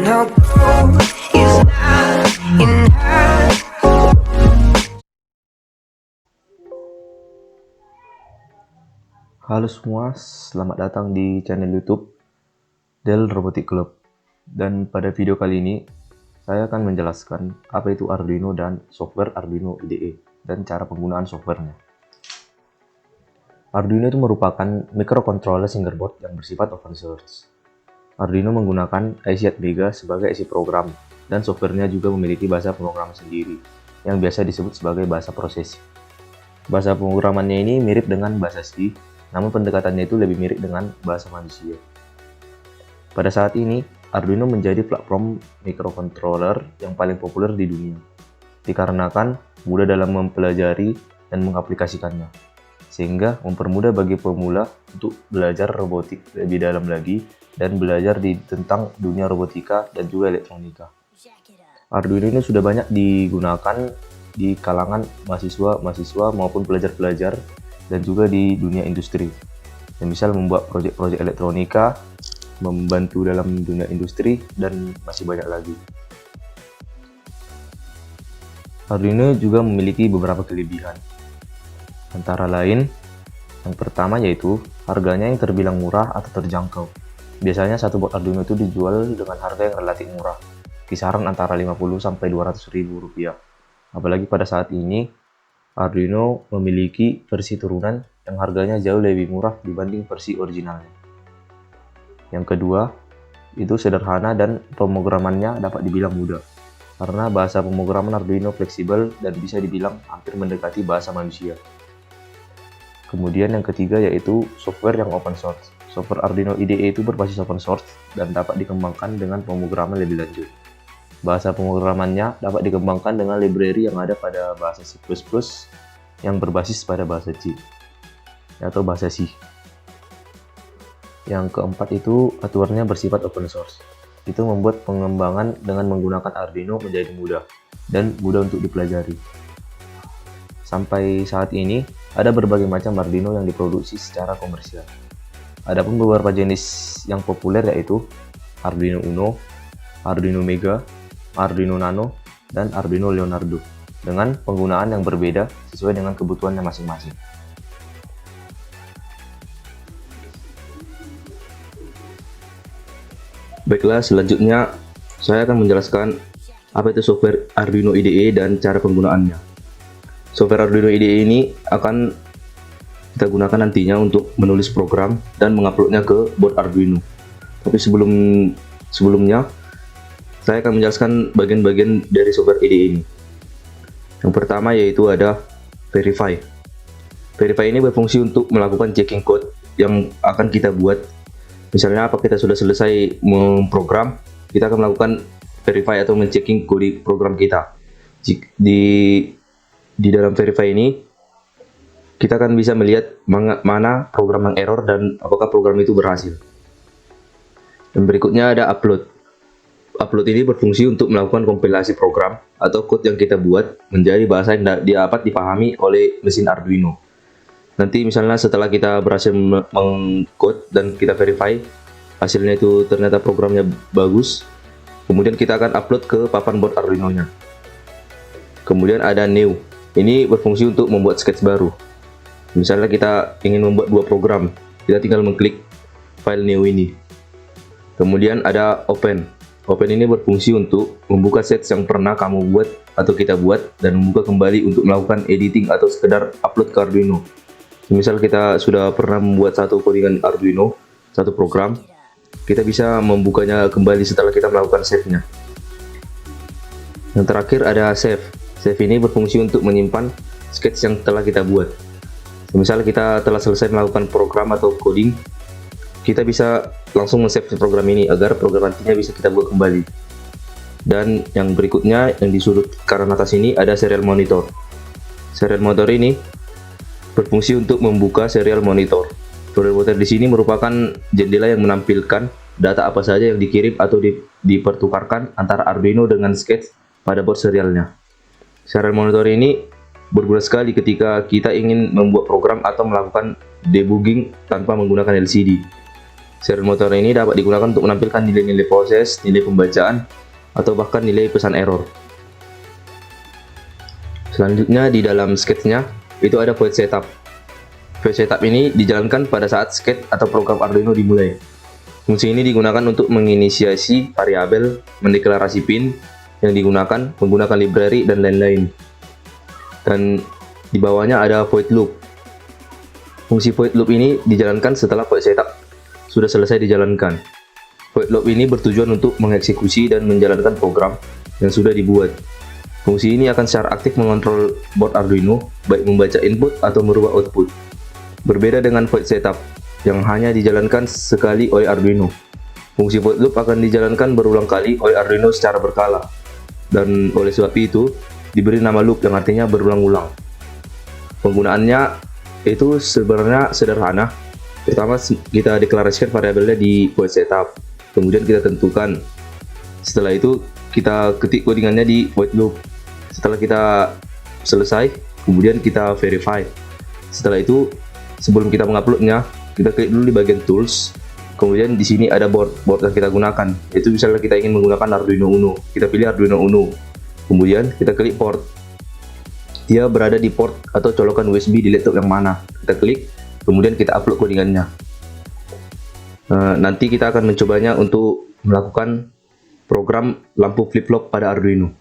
our goal is not enough. Halo semua, selamat datang di channel YouTube Dell Robotic Club. Dan pada video kali ini, saya akan menjelaskan apa itu Arduino dan software Arduino IDE dan cara penggunaan softwarenya. Arduino itu merupakan microcontroller fingerboard yang bersifat open source. Arduino menggunakan IC Atmega sebagai IC program, dan softwarenya juga memiliki bahasa pemrograman sendiri, yang biasa disebut sebagai bahasa prosesi. Bahasa pemrogramannya ini mirip dengan bahasa C, namun pendekatannya itu lebih mirip dengan bahasa manusia. Pada saat ini, Arduino menjadi platform microcontroller yang paling populer di dunia, dikarenakan mudah dalam mempelajari dan mengaplikasikannya, sehingga mempermudah bagi pemula untuk belajar robotik lebih dalam lagi dan belajar tentang dunia robotika dan juga elektronika. Arduino ini sudah banyak digunakan di kalangan mahasiswa maupun pelajar-pelajar dan juga di dunia industri, yang misal membuat proyek-proyek elektronika, membantu dalam dunia industri, dan masih banyak lagi. Arduino juga memiliki beberapa kelebihan, antara lain yang pertama yaitu harganya yang terbilang murah atau terjangkau. Biasanya satu board Arduino itu dijual dengan harga yang relatif murah, kisaran antara 50-200 ribu rupiah. Apalagi pada saat ini Arduino memiliki versi turunan yang harganya jauh lebih murah dibanding versi originalnya. Yang kedua, itu sederhana dan pemrogramannya dapat dibilang mudah, karena bahasa pemrograman Arduino fleksibel dan bisa dibilang hampir mendekati bahasa manusia. Kemudian yang ketiga yaitu software yang open source. Software Arduino IDE itu berbasis open source dan dapat dikembangkan dengan pemrograman lebih lanjut. Bahasa pemrogramannya dapat dikembangkan dengan library yang ada pada bahasa C++ yang berbasis pada bahasa C atau bahasa C. Yang keempat itu aturannya bersifat open source. Itu membuat pengembangan dengan menggunakan Arduino menjadi mudah dan mudah untuk dipelajari. Sampai saat ini ada berbagai macam Arduino yang diproduksi secara komersial. Adapun beberapa jenis yang populer yaitu Arduino Uno, Arduino Mega, Arduino Nano, dan Arduino Leonardo, dengan penggunaan yang berbeda sesuai dengan kebutuhannya masing-masing. Baiklah, selanjutnya saya akan menjelaskan apa itu software Arduino IDE dan cara penggunaannya. Software Arduino IDE ini akan kita gunakan nantinya untuk menulis program dan menguploadnya ke board Arduino. Tapi sebelumnya saya akan menjelaskan bagian-bagian dari software IDE ini. Yang pertama yaitu ada Verify. Verify ini berfungsi untuk melakukan checking code yang akan kita buat. Misalnya apa kita sudah selesai memprogram, kita akan melakukan verify atau men-checking kode program kita. Di dalam Verify ini kita akan bisa melihat mana program yang error dan apakah program itu berhasil. Dan berikutnya ada Upload. Upload ini berfungsi untuk melakukan kompilasi program atau code yang kita buat menjadi bahasa yang dapat dipahami oleh mesin Arduino. Nanti misalnya setelah kita berhasil mengcode dan kita verify, hasilnya itu ternyata programnya bagus, kemudian kita akan upload ke papan board Arduino-nya. Kemudian ada New. Ini berfungsi untuk membuat sketch baru. Misalnya kita ingin membuat dua program, kita tinggal mengklik file New ini. Kemudian ada Open. Open ini berfungsi untuk membuka set yang pernah kamu buat atau kita buat dan membuka kembali untuk melakukan editing atau sekedar upload ke Arduino. Misal kita sudah pernah membuat satu codingan Arduino, satu program, kita bisa membukanya kembali setelah kita melakukan save-nya. Yang terakhir ada Save. Save ini berfungsi untuk menyimpan sketch yang telah kita buat. Misal kita telah selesai melakukan program atau coding, kita bisa langsung men-save program ini agar program nantinya bisa kita buat kembali. Dan yang berikutnya yang di sudut kanan atas ini ada serial monitor. Serial monitor ini berfungsi untuk membuka serial monitor. Serial monitor di sini merupakan jendela yang menampilkan data apa saja yang dikirim atau dipertukarkan antara Arduino dengan sketch pada board serialnya. Serial monitor ini berguna sekali ketika kita ingin membuat program atau melakukan debugging tanpa menggunakan LCD. Serial motor ini dapat digunakan untuk menampilkan nilai-nilai proses, nilai pembacaan, atau bahkan nilai pesan error. Selanjutnya di dalam sketch-nya itu ada void setup. Void setup ini dijalankan pada saat sketch atau program Arduino dimulai. Fungsi ini digunakan untuk menginisiasi variabel, mendeklarasi pin yang digunakan, menggunakan library, dan lain-lain. Dan di bawahnya ada void loop. Fungsi void loop ini dijalankan setelah void setup sudah selesai dijalankan. Void loop ini bertujuan untuk mengeksekusi dan menjalankan program yang sudah dibuat. Fungsi ini akan secara aktif mengontrol board Arduino, baik membaca input atau merubah output. Berbeda dengan void setup, yang hanya dijalankan sekali oleh Arduino. Fungsi void loop akan dijalankan berulang kali oleh Arduino secara berkala. Dan oleh sebab itu, diberi nama loop yang artinya berulang-ulang. Penggunaannya itu sebenarnya sederhana. Pertama, kita deklarasikan variabelnya di void setup, kemudian kita tentukan. Setelah itu kita ketik codingannya di void loop. Setelah kita selesai, kemudian kita verify. Setelah itu, sebelum kita menguploadnya, kita klik dulu di bagian tools. Kemudian di sini ada board yang kita gunakan. Itu misalnya kita ingin menggunakan Arduino Uno, kita pilih Arduino Uno. Kemudian kita klik port. Dia berada di port atau colokan USB di laptop yang mana. Kita klik, kemudian kita upload codingannya. Nanti kita akan mencobanya untuk melakukan program lampu flip-flop pada Arduino.